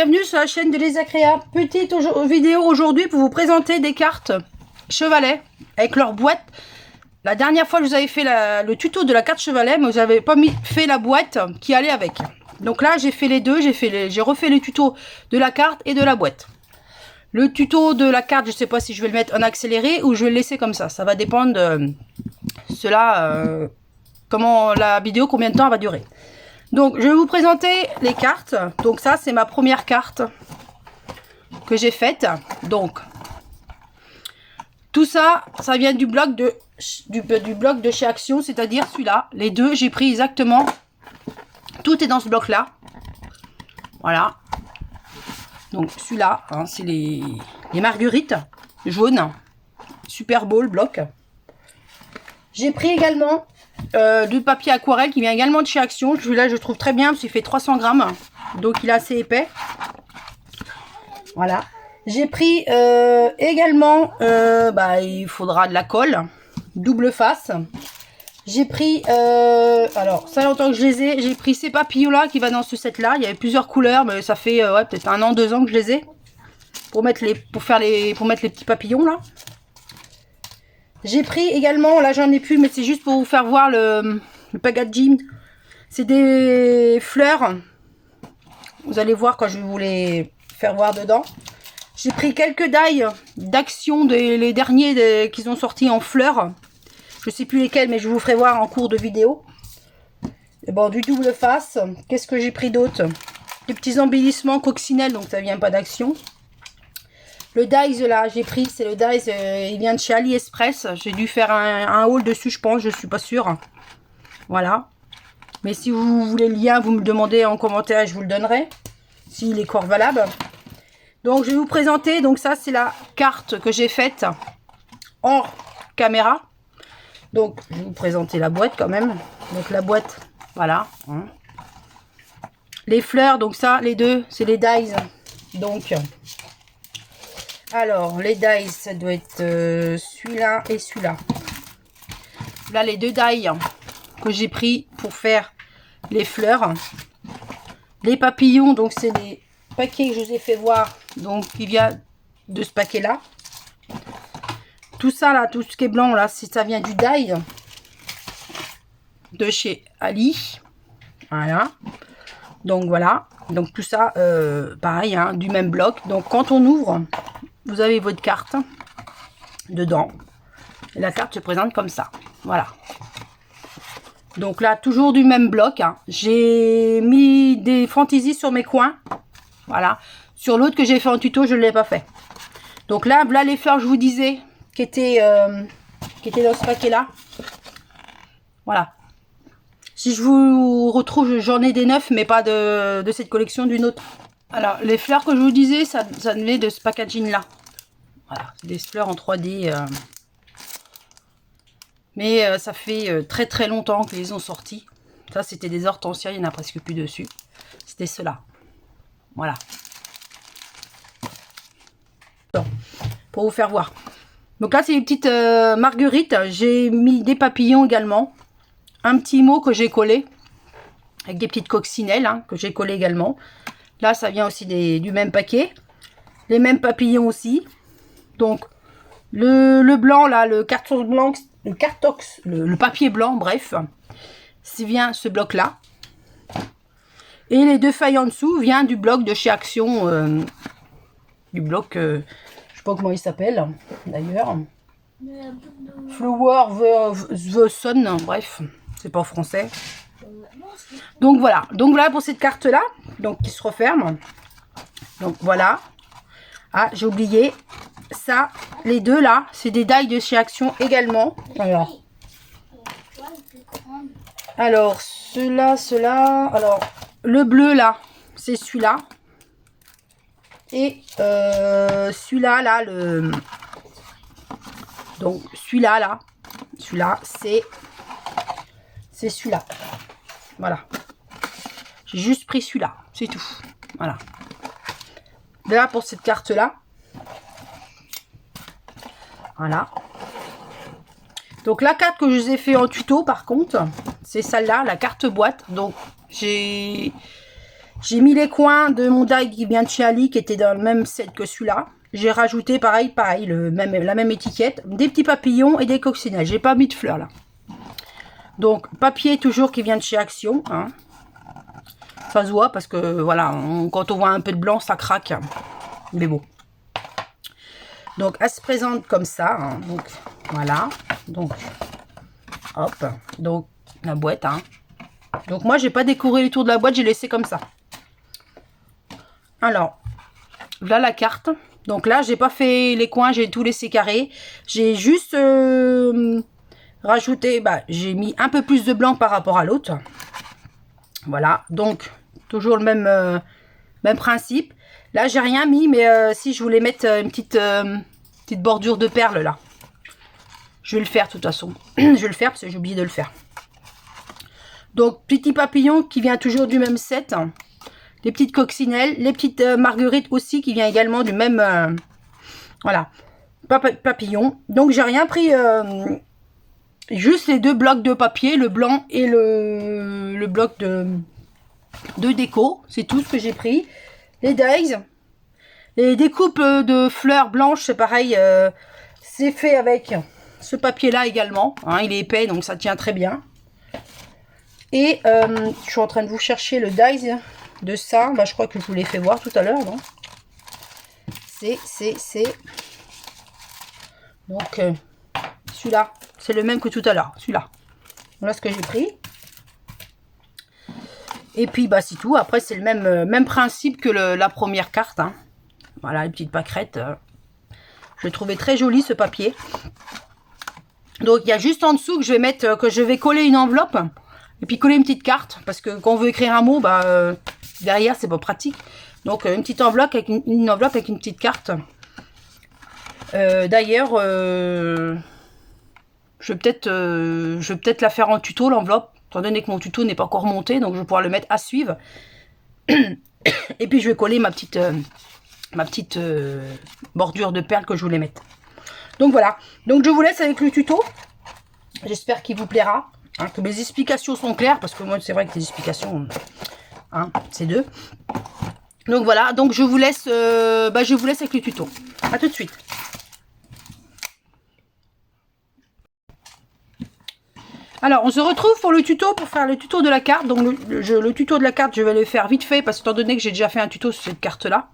bienvenue sur la chaîne de Les Agréables. Petite vidéo aujourd'hui pour vous présenter des cartes chevalet avec leur boîte. La dernière fois je vous avais fait le tuto de la carte chevalet, mais vous n'avez pas fait la boîte qui allait avec. Donc là j'ai fait les deux, j'ai refait le tuto de la carte et de la boîte. Le tuto de la carte, je ne sais pas si je vais le mettre en accéléré ou je vais le laisser comme ça. Ça va dépendre de comment la vidéo, combien de temps elle va durer. Donc je vais vous présenter les cartes. Donc ça c'est ma première carte que j'ai faite. Donc tout ça, ça vient du bloc de chez Action, c'est-à-dire celui-là. Les deux, j'ai pris exactement. Tout est dans ce bloc-là. Voilà. Donc celui-là, hein, c'est les marguerites jaunes. Super beau le bloc. J'ai pris également du papier aquarelle qui vient également de chez Action. Celui-là, je trouve très bien parce qu'il fait 300 grammes. Donc il est assez épais. Voilà. J'ai pris également, il faudra de la colle, double face. J'ai pris, alors ça longtemps que je les ai, j'ai pris ces papillons-là qui va dans ce set-là. Il y avait plusieurs couleurs, mais ça fait peut-être 1 an, 2 ans que je les ai. Pour mettre les petits papillons là. J'ai pris également, là j'en ai plus, mais c'est juste pour vous faire voir le packaging. C'est des fleurs. Vous allez voir quand je vais vous les faire voir dedans. J'ai pris quelques die d'Action, les derniers qu'ils ont sortis en fleurs. Je sais plus lesquels, mais je vous ferai voir en cours de vidéo. Et bon, du double face. Qu'est-ce que j'ai pris d'autre? Des petits embellissements coccinelles, donc ça vient pas d'Action. Le dies là, j'ai pris, c'est le dies, il vient de chez AliExpress. J'ai dû faire un haul dessus, je pense, je suis pas sûre. Voilà. Mais si vous voulez le lien, vous me le demandez en commentaire, je vous le donnerai. S'il est encore valable. Donc, je vais vous présenter. Donc, ça, c'est la carte que j'ai faite hors caméra. Donc, je vais vous présenter la boîte quand même. Donc, la boîte, voilà. Hein. Les fleurs, donc ça, les deux, c'est les dies. Donc, alors, les dies, ça doit être celui-là et celui-là. Là, les deux dies que j'ai pris pour faire les fleurs. Les papillons, donc c'est des paquets que je vous ai fait voir. Donc, qui vient de ce paquet-là. Tout ça, là, tout ce qui est blanc, là, ça vient du die de chez Ali. Voilà. Donc, voilà. Donc, tout ça, pareil, hein, du même bloc. Donc, quand on ouvre, vous avez votre carte dedans. Et la carte se présente comme ça. Voilà. Donc, là, toujours du même bloc. Hein. J'ai mis des fantaisies sur mes coins. Voilà. Sur l'autre que j'ai fait en tuto, je ne l'ai pas fait. Donc, là, les fleurs, je vous disais, qui étaient dans ce paquet-là. Voilà. Si je vous retrouve, j'en ai des neufs, mais pas de cette collection, d'une autre. Alors, les fleurs que je vous disais, ça venait de ce packaging-là. Voilà, c'est des fleurs en 3D. Mais ça fait très très longtemps qu'ils ont sorti. Ça, c'était des hortensias, il n'y en a presque plus dessus. C'était ceux-là. Voilà. Bon, pour vous faire voir. Donc là, c'est les petites marguerites. J'ai mis des papillons également. Un petit mot que j'ai collé. Avec des petites coccinelles hein, que j'ai collé également. Là, ça vient aussi du même paquet. Les mêmes papillons aussi. Donc, le blanc, là, le carton blanc, le papier blanc, bref. C'est vient ce bloc-là. Et les deux feuilles en dessous viennent du bloc de chez Action. Du bloc, je sais pas comment il s'appelle, d'ailleurs. Flower the Sun, bref. C'est pas en français. Donc voilà. Donc voilà pour cette carte là. Donc qui se referme. Donc voilà. Ah, j'ai oublié. Ça, les deux là, c'est des die de chez Action également. Alors ceux-là. Alors, le bleu là, c'est celui-là. Et celui-là, là, donc celui-là, là. Celui-là, c'est celui-là. Voilà. J'ai juste pris celui-là. C'est tout. Voilà. Là, pour cette carte-là. Voilà. Donc, la carte que je vous ai fait en tuto, par contre, c'est celle-là, la carte boîte. Donc, j'ai J'ai mis les coins de mon die qui vient de chez Ali, qui était dans le même set que celui-là. J'ai rajouté pareil, la même étiquette, des petits papillons et des coccinelles. J'ai pas mis de fleurs là. Donc papier toujours qui vient de chez Action. Hein. Ça se voit parce que voilà, quand on voit un peu de blanc, ça craque. Mais bon. Donc elle se présente comme ça. Hein. Donc voilà. Donc hop. Donc la boîte. Hein. Donc moi j'ai pas décoré les tours de la boîte, j'ai laissé comme ça. Alors, voilà la carte. Donc là, j'ai pas fait les coins, j'ai tout laissé carré. J'ai juste rajouté, j'ai mis un peu plus de blanc par rapport à l'autre. Voilà, donc toujours le même principe. Là, j'ai rien mis, mais si je voulais mettre une petite bordure de perles là. Je vais le faire de toute façon. Je vais le faire parce que j'ai oublié de le faire. Donc, petit papillon qui vient toujours du même set. Les petites coccinelles, les petites marguerites aussi qui vient également du même voilà, papillon. Donc j'ai rien pris, juste les deux blocs de papier, le blanc et le bloc de déco. C'est tout ce que j'ai pris. Les dies, les découpes de fleurs blanches, c'est pareil, c'est fait avec ce papier là également. Hein, il est épais donc ça tient très bien. Et je suis en train de vous chercher le dies de ça, je crois que je vous l'ai fait voir tout à l'heure, non? C'est donc celui-là, c'est le même que tout à l'heure, celui-là. Voilà ce que j'ai pris. Et puis c'est tout. Après c'est le même principe que la première carte. Hein. Voilà les petites pâquerettes. Je l'ai trouvé très joli ce papier. Donc il y a juste en dessous que je vais mettre, que je vais coller une enveloppe et puis coller une petite carte parce que quand on veut écrire un mot, derrière c'est pas pratique. Donc une petite enveloppe avec une enveloppe avec une petite carte. D'ailleurs, je vais peut-être la faire en tuto l'enveloppe, étant donné que mon tuto n'est pas encore monté, donc je vais pouvoir le mettre à suivre. Et puis je vais coller ma petite bordure de perles que je voulais mettre. Donc voilà. Donc je vous laisse avec le tuto. J'espère qu'il vous plaira. Hein, que mes explications sont claires, parce que moi c'est vrai que les explications, hein, c'est deux. Donc voilà, donc je vous laisse avec le tuto. À tout de suite. Alors on se retrouve pour le tuto, pour faire le tuto de la carte. Donc le tuto de la carte, je vais le faire vite fait, parce que étant donné que j'ai déjà fait un tuto sur cette carte là.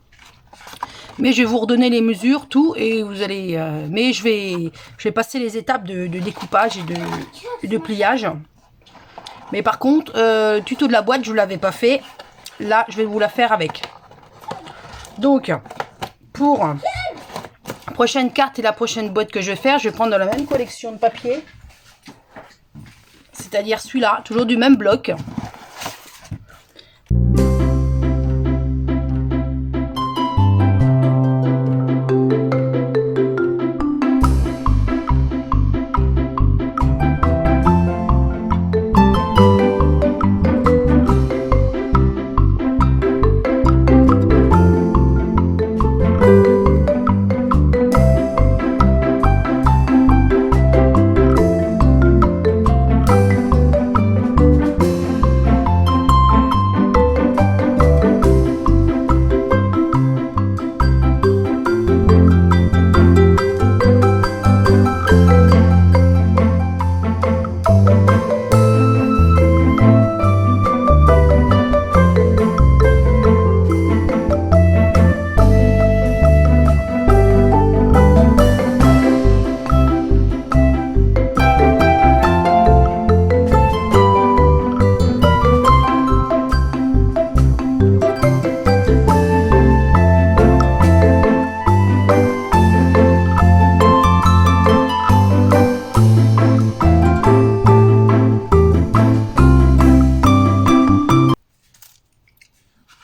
Mais je vais vous redonner les mesures, tout, et vous allez... mais je vais passer les étapes de découpage et de pliage. Mais par contre, tuto de la boîte, je ne l'avais pas fait. Là, je vais vous la faire avec. Donc, pour la prochaine carte et la prochaine boîte que je vais faire, je vais prendre dans la même collection de papier. C'est-à-dire celui-là, toujours du même bloc.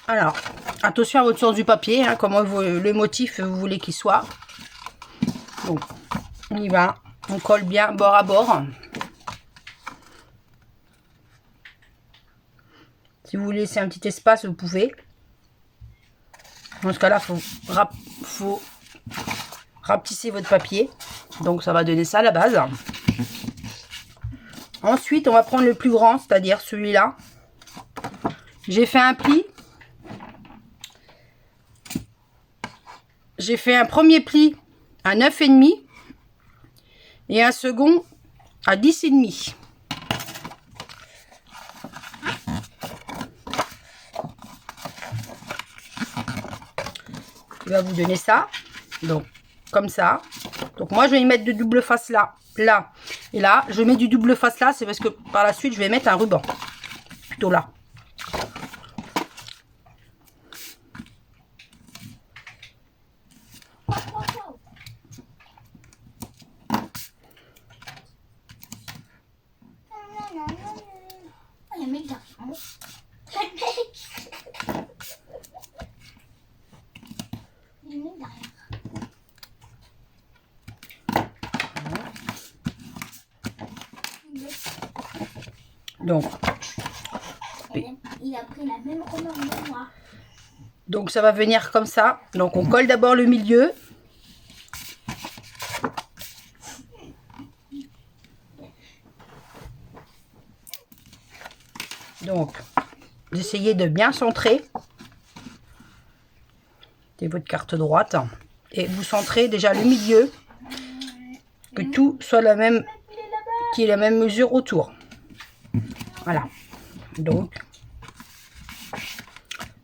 Alors, attention à votre sens du papier, hein, comment le motif vous voulez qu'il soit. Donc, on y va, on colle bien bord à bord. Si vous voulez laisser un petit espace, vous pouvez. Dans ce cas-là, faut rapetisser votre papier. Donc, ça va donner ça à la base. Ensuite, on va prendre le plus grand, c'est-à-dire celui-là. J'ai fait un pli j'ai fait un premier pli à 9,5 et un second à 10,5. Il va vous donner ça. Donc, comme ça. Donc, moi, je vais y mettre de double face là, là et là. Je mets du double face là, c'est parce que par la suite, je vais mettre un ruban. Plutôt là. Donc, il a pris la même couleur que moi. Donc ça va venir comme ça. Donc on colle d'abord le milieu. Donc, vous essayez de bien centrer. C'est votre carte droite. Et vous centrez déjà le milieu. Que tout soit la même, qu'il y ait la même mesure autour. Voilà. Donc,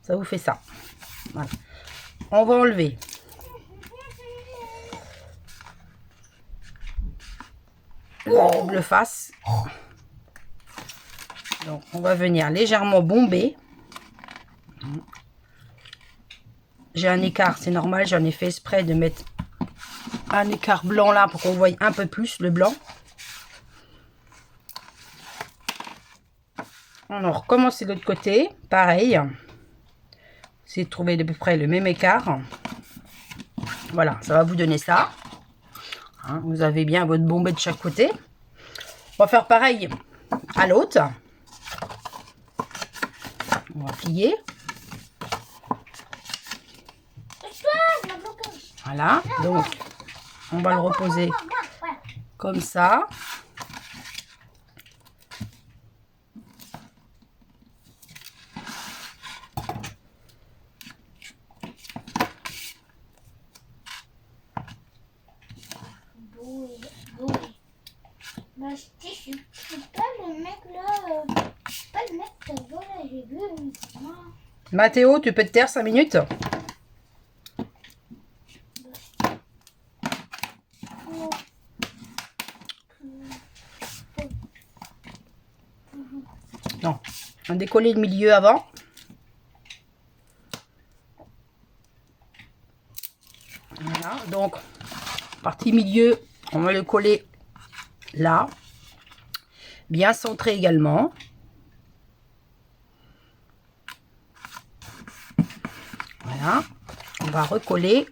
ça vous fait ça. Voilà. On va enlever la double face. Donc, on va venir légèrement bomber. J'ai un écart, c'est normal, j'en ai fait exprès de mettre un écart blanc là pour qu'on voie un peu plus le blanc. On recommence de l'autre côté, pareil. C'est de trouver à peu près le même écart. Voilà, ça va vous donner ça. Hein, vous avez bien votre bombée de chaque côté. On va faire pareil à l'autre. On va plier. Voilà, donc on va le reposer comme ça. Bah, je suis pas le mec là. Je suis pas le mec que voilà, j'ai vu. Moi. Mathéo, tu peux te taire 5 minutes? Non, on décoller le milieu avant. Voilà, donc partie milieu, on va le coller là, bien centré également. Voilà, on va recoller.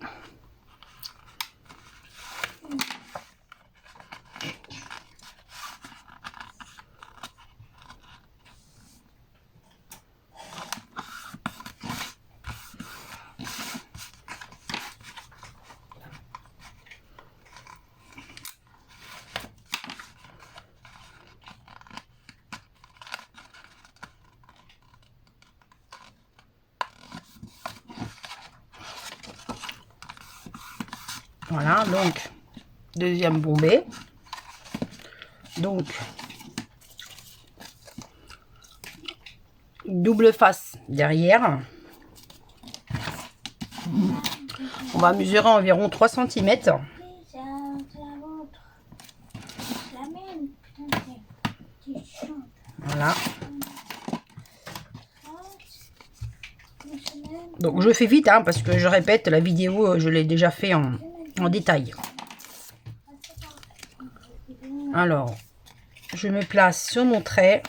Voilà, donc, deuxième bombée. Donc, double face derrière. On va mesurer environ 3 cm. Voilà. Donc, je fais vite, hein, parce que je répète, la vidéo, je l'ai déjà fait en détail. Alors, je me place sur mon trait.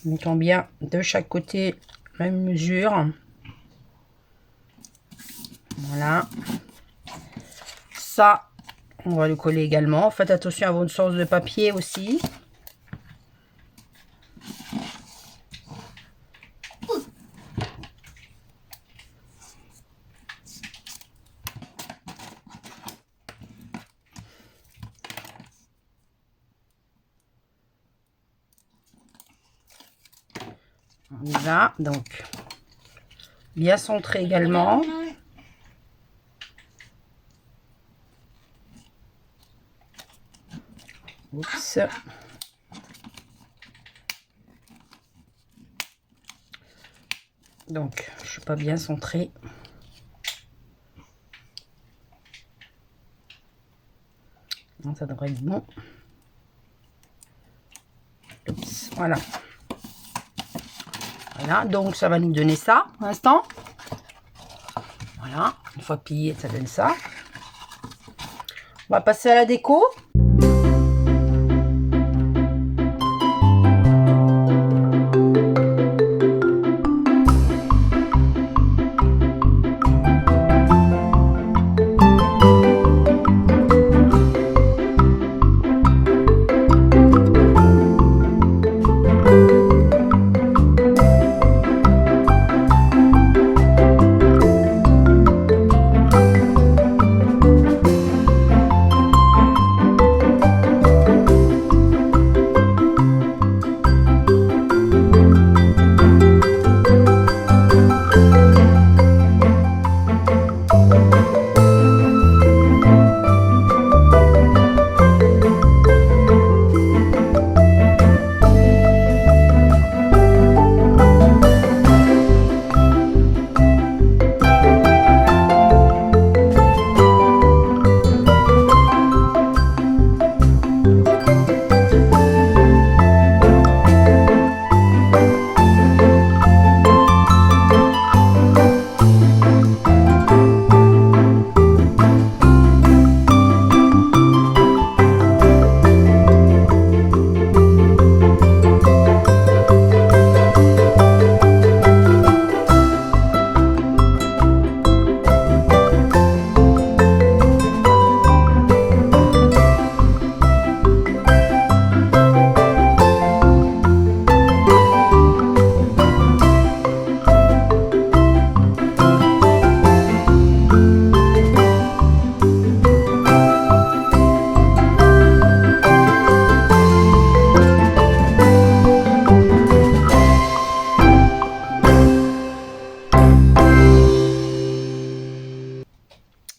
Mettant bien de chaque côté même mesure. Voilà. Ça, on va le coller également. Faites attention à votre sens de papier aussi. Voilà, donc Bien centré également. Oups. Donc, je suis pas bien centrée. Donc, ça devrait être bon. Oups, voilà. Voilà, donc ça va nous donner ça, pour l'instant. Voilà, une fois plié, ça donne ça. On va passer à la déco.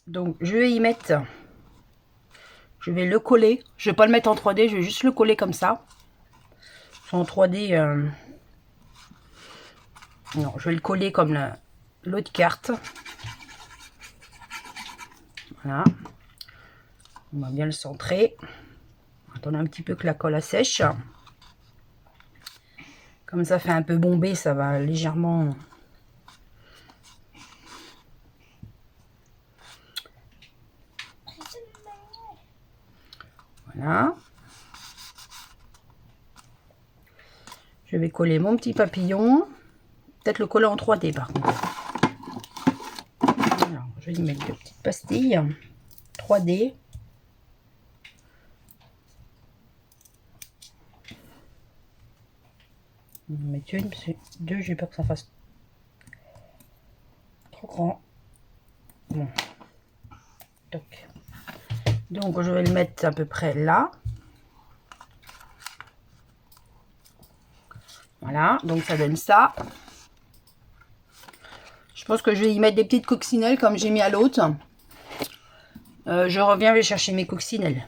Donc je vais y mettre, je vais le coller, je vais pas le mettre en 3D, je vais juste le coller comme ça. En 3D, non, je vais le coller comme l'autre carte. Voilà, on va bien le centrer. Attendez un petit peu que la colle sèche. Comme ça fait un peu bombé, ça va légèrement... Voilà. Je vais coller mon petit papillon. Peut-être le coller en 3D par contre. Alors, je vais y mettre deux petites pastilles 3D. Je vais en mettre une, parce que deux, j'ai peur que ça fasse trop grand. Bon. Donc je vais le mettre à peu près là. Voilà, donc ça donne ça. Je pense que je vais y mettre des petites coccinelles comme j'ai mis à l'autre. Je reviens, je vais chercher mes coccinelles.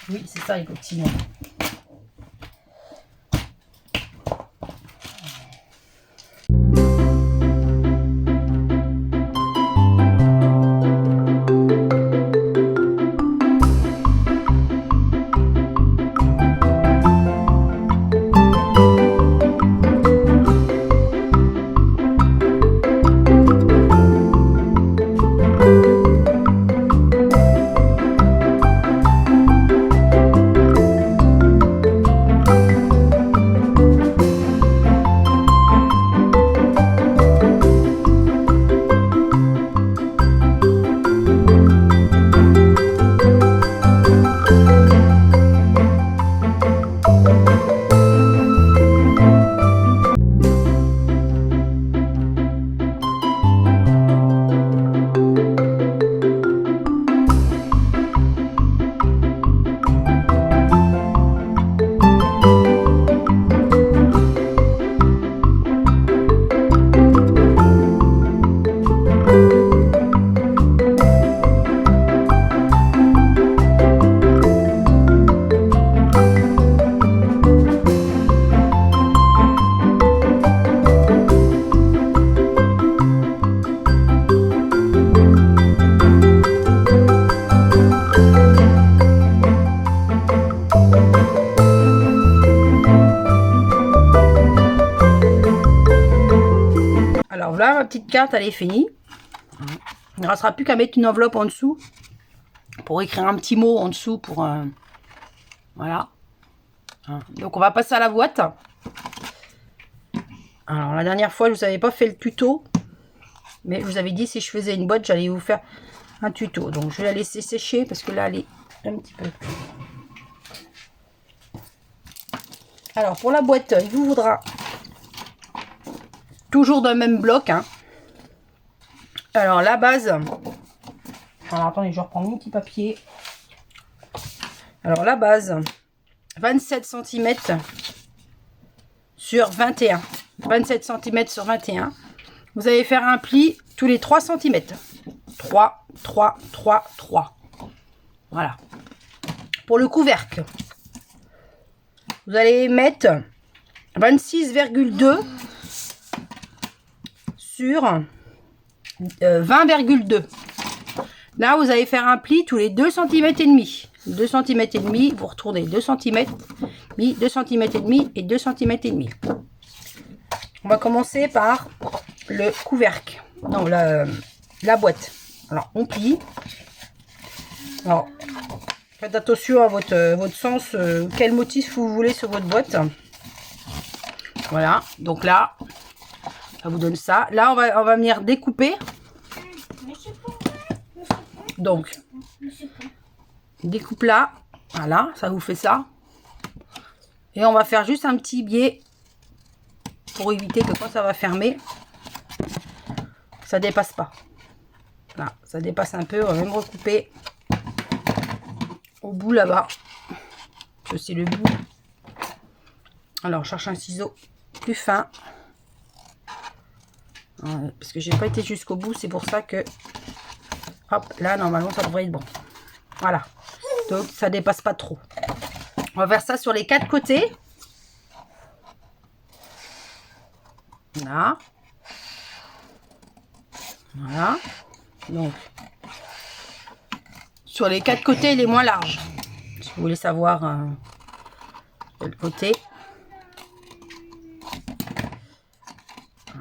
Oui, c'est ça les coccinelles. petite carte, elle est finie. Il ne restera plus qu'à mettre une enveloppe en dessous pour écrire un petit mot en dessous pour voilà. Donc on va passer à la boîte. Alors la dernière fois je vous avais pas fait le tuto, mais je vous avais dit si je faisais une boîte j'allais vous faire un tuto. Donc je vais la laisser sécher parce que là elle est un petit peu. Alors pour la boîte il vous faudra toujours d'un même bloc. Hein. Alors la base. Alors attendez, je reprends mon petit papier. Alors la base, 27 cm sur 21. 27 cm sur 21. Vous allez faire un pli tous les 3 cm. 3, 3, 3, 3. Voilà. Pour le couvercle, vous allez mettre 26,2 sur 20,2. Là, vous allez faire un pli tous les 2 cm et demi. 2 cm et demi, vous retournez 2 cm, 2 cm et demi et 2 cm et demi. On va commencer par le couvercle. Non, la boîte. Alors, on plie. Alors, faites attention à votre sens, quel motif vous voulez sur votre boîte. Voilà, donc là, ça vous donne ça. Là, on va venir découper. Donc, découpe là, voilà, ça vous fait ça. Et on va faire juste un petit biais pour éviter que quand ça va fermer, ça dépasse pas. Là, ça dépasse un peu, on va même recouper au bout là-bas. Que c'est le bout. Alors, je cherche un ciseau plus fin. Parce que j'ai pas été jusqu'au bout, c'est pour ça que hop, là normalement ça devrait être bon. Voilà, donc ça dépasse pas trop. On va faire ça sur les 4 côtés. Là. Voilà. Donc sur les 4 côtés les moins larges. Si vous voulez savoir quel côté.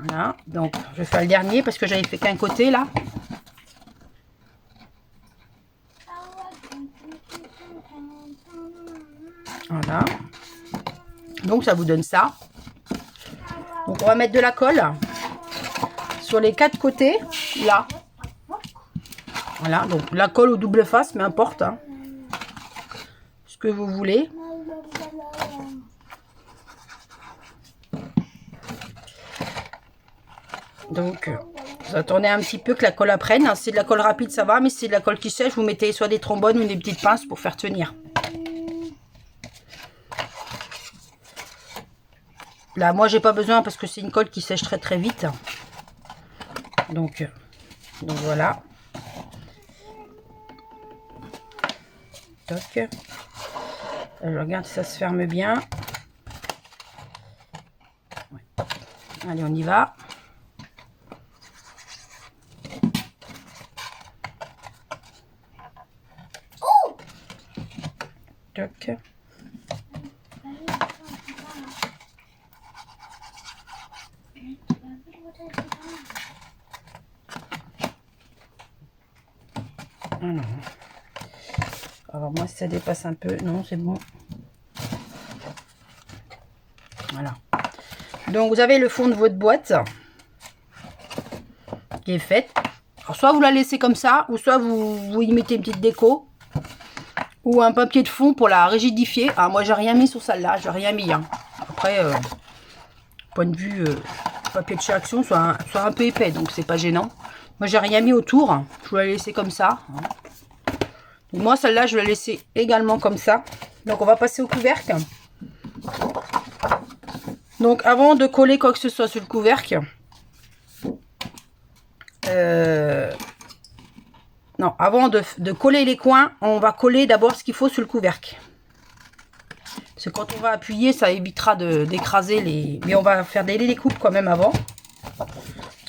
Voilà, donc je vais faire le dernier parce que j'avais fait qu'un côté là. Voilà. Donc ça vous donne ça. Donc on va mettre de la colle sur les 4 côtés là. Voilà, donc la colle au double face, mais importe. Hein. Ce que vous voulez. Donc, vous attendez un petit peu que la colle apprenne. Si c'est de la colle rapide, ça va. Mais si c'est de la colle qui sèche, vous mettez soit des trombones ou des petites pinces pour faire tenir. Là, moi, j'ai pas besoin parce que c'est une colle qui sèche très très vite. Donc voilà. Toc. Je regarde si ça se ferme bien. Ouais. Allez, on y va. Toc. Alors moi si ça dépasse un peu, non c'est bon. Voilà. Donc vous avez le fond de votre boîte qui est faite. Alors soit vous la laissez comme ça, ou soit vous y mettez une petite déco. Ou un papier de fond pour la rigidifier. Ah moi j'ai rien mis sur celle-là, j'ai rien mis. Hein. Après, point de vue papier de chez Action, soit un peu épais, donc c'est pas gênant. Moi j'ai rien mis autour, je vais la laisser comme ça. Donc, moi celle-là je vais la laisser également comme ça. Donc on va passer au couvercle. Donc avant de coller quoi que ce soit sur le couvercle, non, avant de coller les coins, on va coller d'abord ce qu'il faut sur le couvercle. Parce que quand on va appuyer, ça évitera d'écraser les... Mais on va faire des découpes quand même avant.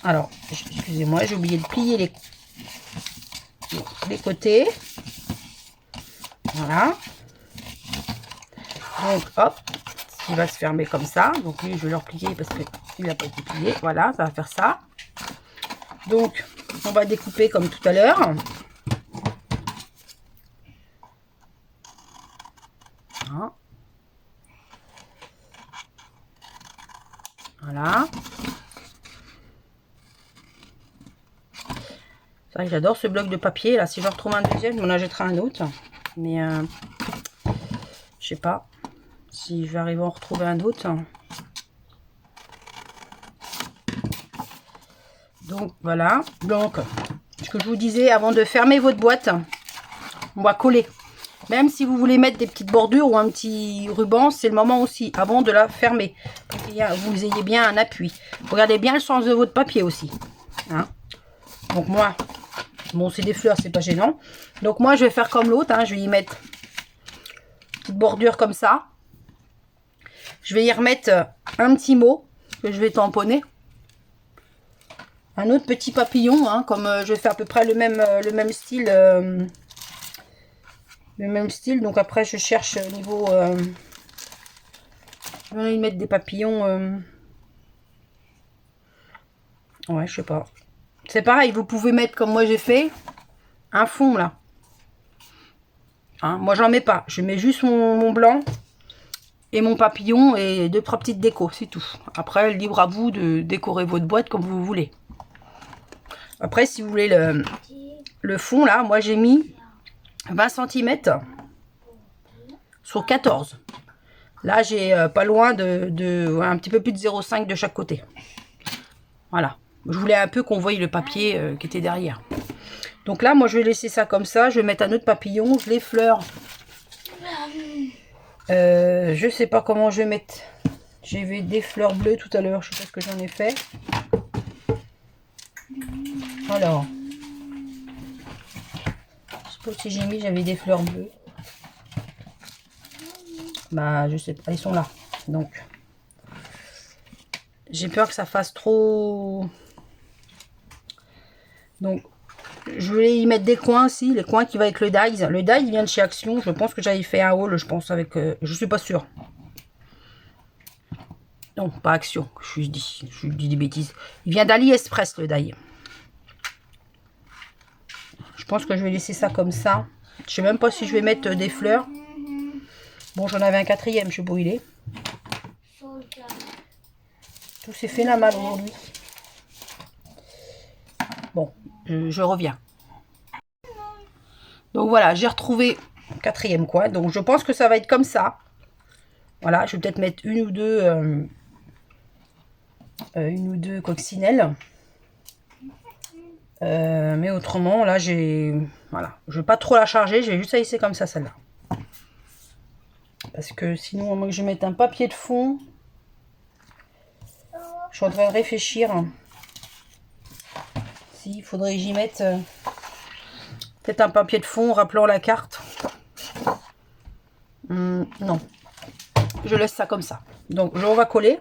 Alors, excusez-moi, j'ai oublié de plier les côtés. Voilà. Donc, hop, il va se fermer comme ça. Donc lui, je vais le replier parce qu'il n'a pas été plié. Voilà, ça va faire ça. Donc, on va découper comme tout à l'heure. Voilà. C'est vrai que j'adore ce bloc de papier. Là, si je retrouve un deuxième, je m'en achèterai un autre. Mais je sais pas si je vais arriver à en retrouver un autre. Donc voilà. Donc, ce que je vous disais, avant de fermer votre boîte, on va coller. Même si vous voulez mettre des petites bordures ou un petit ruban, c'est le moment aussi, avant de la fermer. Pour que vous ayez bien un appui. Regardez bien le sens de votre papier aussi. Hein. Donc moi, bon c'est des fleurs, c'est pas gênant. Donc moi je vais faire comme l'autre, hein, je vais y mettre une petite bordure comme ça. Je vais y remettre un petit mot que je vais tamponner. Un autre petit papillon, hein, comme je vais faire à peu près le même style. Le même style, donc après je cherche au niveau je vais y mettre des papillons ouais je sais pas, c'est pareil, vous pouvez mettre comme moi j'ai fait un fond là, hein, moi j'en mets pas, je mets juste mon blanc et mon papillon et 2-3 petites décos, c'est tout. Après libre à vous de décorer votre boîte comme vous voulez. Après si vous voulez le fond là, moi j'ai mis 20 cm sur 14. Là, j'ai pas loin de un petit peu plus de 0,5 de chaque côté. Voilà. Je voulais un peu qu'on voie le papier qui était derrière. Donc là, moi, je vais laisser ça comme ça. Je vais mettre un autre papillon. Les fleurs. Je sais pas comment je vais mettre. J'ai vu des fleurs bleues tout à l'heure. Je sais pas ce que j'en ai fait. Alors. Je sais pas si j'ai mis, j'avais des fleurs bleues. Bah, je sais pas, ils sont là. Donc, j'ai peur que ça fasse trop. Donc, je vais y mettre des coins aussi, les coins qui vont avec le die. Le die, il vient de chez Action. Je pense que j'avais fait un haul, je pense, avec. Je suis pas sûre. Non, pas Action, je dis des bêtises. Il vient d'AliExpress, le die. Je pense que je vais laisser ça comme ça. Je sais même pas si je vais mettre des fleurs. Bon, j'en avais un quatrième, je sais pas où il est. Tout s'est fait la malle aujourd'hui. Bon, je reviens. Donc voilà, j'ai retrouvé le quatrième coin. Donc je pense que ça va être comme ça. Voilà, je vais peut-être mettre une ou deux coccinelles. Mais autrement, là, voilà, je vais pas trop la charger. Je vais juste la laisser comme ça, celle-là. Parce que sinon, moi, je vais mettre un papier de fond. Je suis en train de réfléchir. S'il faudrait que j'y mette peut-être un papier de fond rappelant la carte. Non. Je laisse ça comme ça. Donc, on va coller.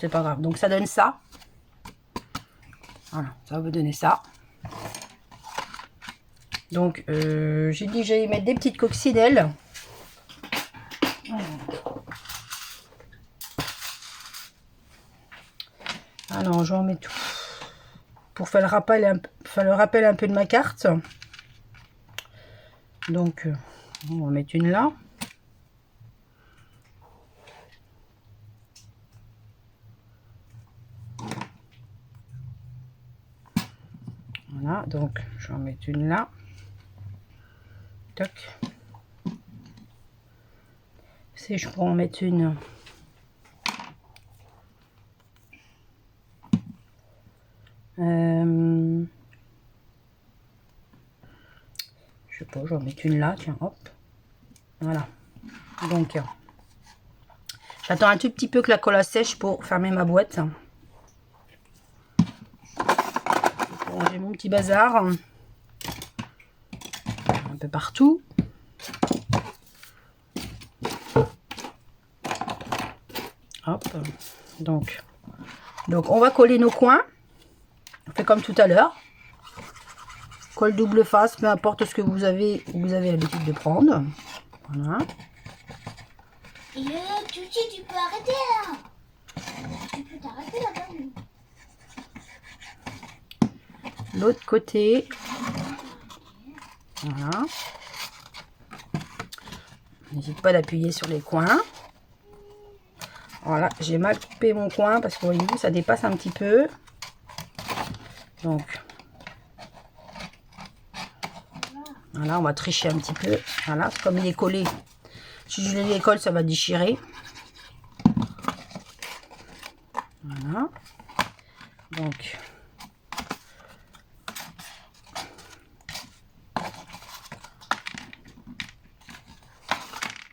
c'est pas grave. Donc ça donne ça. Voilà, ça va vous donner ça. Donc j'ai dit que j'allais mettre des petites coccinelles. Alors j'en mets tout. Pour faire le rappel un peu de ma carte. Donc on va mettre une là. Voilà, donc je vais en mettre une là. Toc. Si je peux en mettre une. Je sais pas, je vais en mettre une là, tiens, hop. Voilà. Donc, j'attends un tout petit peu que la colle sèche pour fermer ma boîte. J'ai mon petit bazar. Un peu partout. Hop. Donc on va coller nos coins. On fait comme tout à l'heure. Colle double face, peu importe ce que vous avez l'habitude de prendre. Voilà. Et tu peux arrêter là. Tu peux t'arrêter là-bas. L'autre côté. Voilà. N'hésite pas d'appuyer sur les coins. Voilà, j'ai mal coupé mon coin parce que voyez-vous, ça dépasse un petit peu. Donc, voilà, on va tricher un petit peu. Voilà, comme il est collé. Si je les colle, ça va déchirer. Voilà. Donc,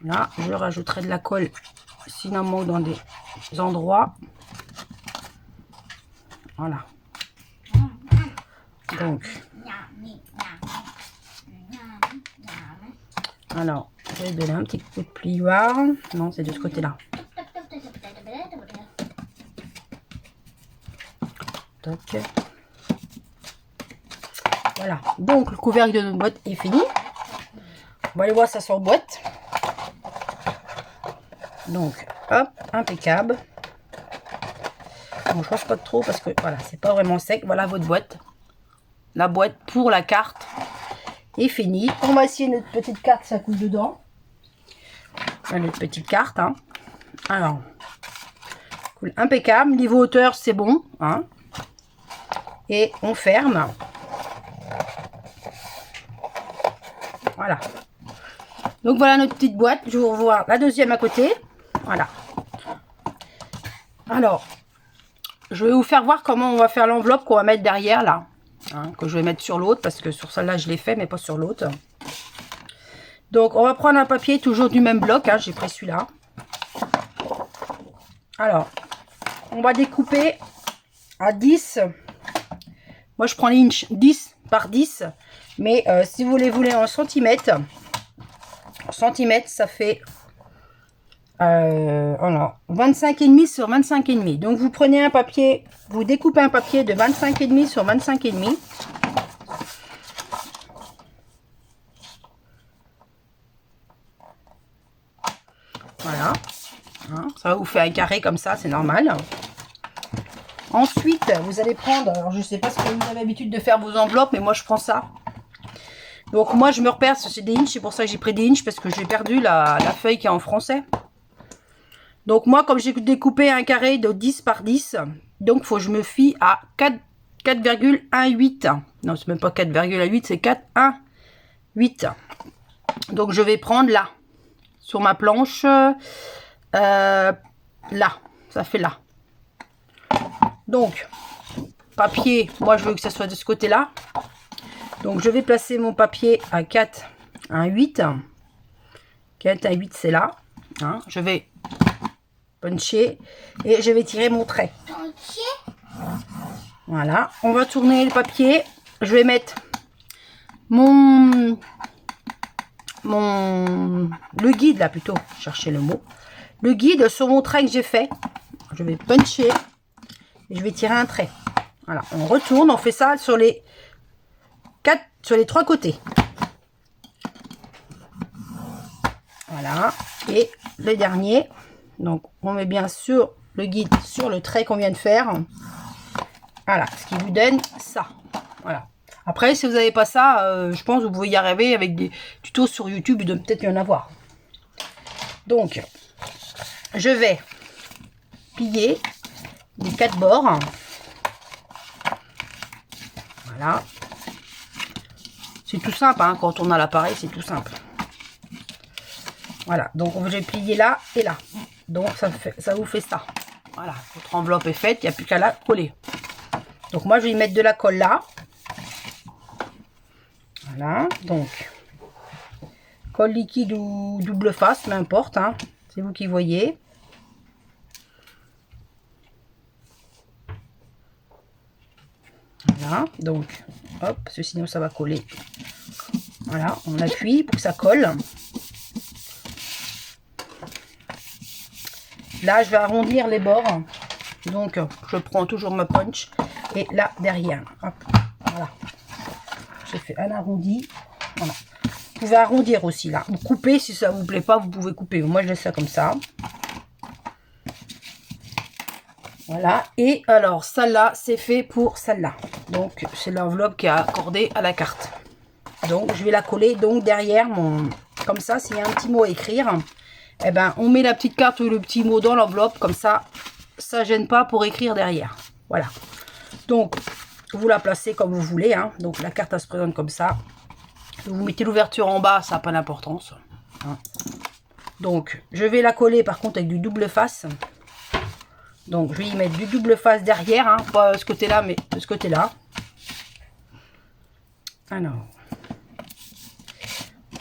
là, je rajouterai de la colle cinnamon dans des endroits. Voilà. Donc, alors, je vais donner un petit coup de plioir. Non, c'est de ce côté-là. Toc. Voilà. Donc, le couvercle de notre boîte est fini. On va aller voir ça sur boîte. Donc, hop, impeccable. Bon, je change pas trop parce que voilà, c'est pas vraiment sec. Voilà votre boîte. La boîte pour la carte est finie. On va essayer notre petite carte, ça coule dedans. Notre petite carte. Hein. Alors, cool, impeccable. Niveau hauteur, c'est bon. Hein. Et on ferme. Voilà. Donc voilà notre petite boîte. Je vais vous revoir la deuxième à côté. Voilà. Alors, je vais vous faire voir comment on va faire l'enveloppe qu'on va mettre derrière là. Hein, que je vais mettre sur l'autre parce que sur celle-là je l'ai fait mais pas sur l'autre. Donc on va prendre un papier toujours du même bloc. Hein, j'ai pris celui-là. Alors, on va découper à 10. Moi je prends les inches 10 par 10. Mais si vous les voulez en centimètres, ça fait alors 25,5 sur 25,5. Donc vous prenez un papier, vous découpez un papier de 25,5 sur 25,5. Voilà. Hein, ça va vous faire un carré comme ça, c'est normal. Ensuite, vous allez prendre, alors je sais pas ce que vous avez l'habitude de faire vos enveloppes, mais moi je prends ça. Donc moi je me repère, c'est des inches, c'est pour ça que j'ai pris des inches parce que j'ai perdu la feuille qui est en français. Donc moi comme j'ai découpé un carré de 10 par 10, donc faut que je me fie à 4,18. Non, c'est même pas 4,8, c'est 4,18. Donc je vais prendre là, sur ma planche, là, ça fait là. Donc, papier, moi je veux que ça soit de ce côté-là. Donc je vais placer mon papier à 4,8. 4,8 c'est là. Hein, je vais puncher et je vais tirer mon trait. Voilà, on va tourner le papier. Je vais mettre le guide là plutôt, chercher le mot. Le guide sur mon trait que j'ai fait. je vais puncher et je vais tirer un trait. Voilà, on retourne, on fait ça sur les 3 côtés. Voilà, et le dernier, donc on met bien sûr le guide sur le trait qu'on vient de faire. Voilà, ce qui lui donne ça. Voilà. Après, si vous n'avez pas ça, je pense que vous pouvez y arriver avec des tutos sur YouTube, il doit peut-être y en avoir. Donc, je vais plier les 4 bords. Voilà. C'est tout simple, hein, quand on a l'appareil, c'est tout simple. Voilà, donc j'ai plié là et là. Donc ça vous fait ça. Voilà, votre enveloppe est faite, il n'y a plus qu'à la coller. Donc moi je vais y mettre de la colle là. Voilà, donc colle liquide ou double face, peu importe, hein, c'est vous qui voyez. Voilà, donc hop, parce que sinon ça va coller. Voilà, on appuie pour que ça colle. Là, je vais arrondir les bords. Donc, je prends toujours ma punch. Et là, derrière. Hop, voilà. J'ai fait un arrondi. Voilà. Vous pouvez arrondir aussi, là. Vous coupez, si ça vous plaît pas, vous pouvez couper. Moi, je laisse ça comme ça. Voilà. Et alors, celle-là, c'est fait pour celle-là. Donc, c'est l'enveloppe qui est accordée à la carte. Donc, je vais la coller donc derrière mon... Comme ça, s'il y a un petit mot à écrire... Eh ben, on met la petite carte ou le petit mot dans l'enveloppe, comme ça gêne pas pour écrire derrière. Voilà. Donc, vous la placez comme vous voulez. Hein. Donc, la carte, elle se présente comme ça. Vous mettez l'ouverture en bas, ça n'a pas d'importance. Hein. Donc, je vais la coller par contre avec du double face. Donc, je vais y mettre du double face derrière. Hein. Pas de ce côté-là, mais de ce côté-là. Alors,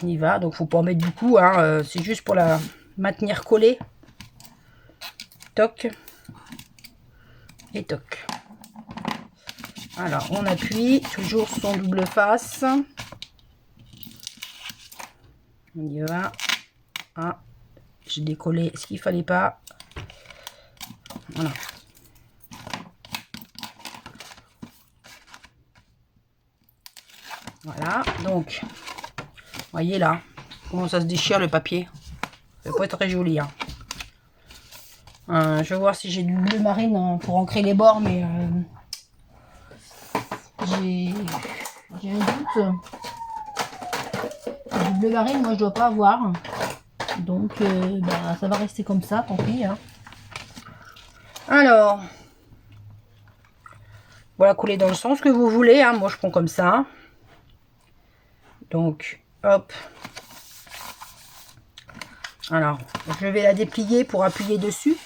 on y va. Donc, il ne faut pas en mettre beaucoup. Hein. C'est juste pour la... maintenir collé, toc et toc. Alors on appuie toujours son double face, on y va. Ah, j'ai décollé ce qu'il fallait pas. Voilà. Voilà, donc voyez là comment ça se déchire le papier. Ça peut être très joli. Hein. Je vais voir si j'ai du bleu marine hein, pour ancrer les bords, mais j'ai un doute. Du bleu marine, moi je dois pas avoir. Donc bah, ça va rester comme ça, tant pis. Hein. Alors, voilà, coller dans le sens que vous voulez. Hein. Moi je prends comme ça. Donc, hop. Alors, je vais la déplier pour appuyer dessus.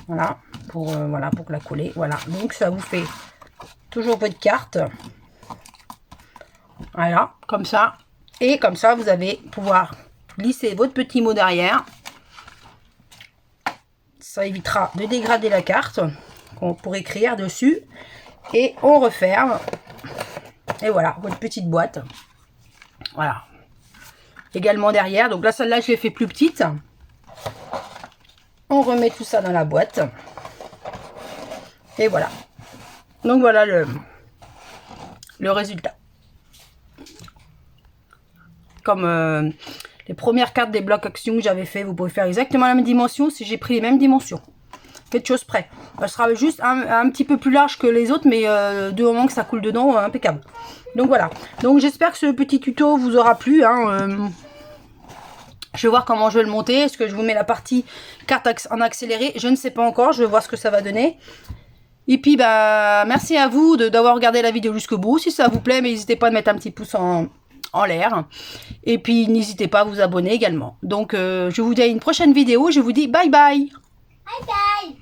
Voilà, pour la coller. Voilà, donc ça vous fait toujours votre carte. Voilà, comme ça. Et comme ça, vous allez pouvoir glisser votre petit mot derrière. Ça évitera de dégrader la carte pour écrire dessus. Et on referme. Et voilà, votre petite boîte. Voilà. Également derrière, donc là celle-là je l'ai fait plus petite. On remet tout ça dans la boîte et voilà. Donc voilà le résultat. Comme les premières cartes des blocs action que j'avais fait, vous pouvez faire exactement la même dimension si j'ai pris les mêmes dimensions. Faites chose près. Elle sera juste un petit peu plus large que les autres, mais du moment que ça coule dedans, impeccable. Donc voilà. Donc j'espère que ce petit tuto vous aura plu. Hein, je vais voir comment je vais le monter. Est-ce que je vous mets la partie carte en accéléré? Je ne sais pas encore. Je vais voir ce que ça va donner. Et puis, bah, merci à vous d'avoir regardé la vidéo jusqu'au bout. Si ça vous plaît, n'hésitez pas à mettre un petit pouce en l'air. Et puis, n'hésitez pas à vous abonner également. Donc, je vous dis à une prochaine vidéo. Je vous dis bye bye. Bye bye.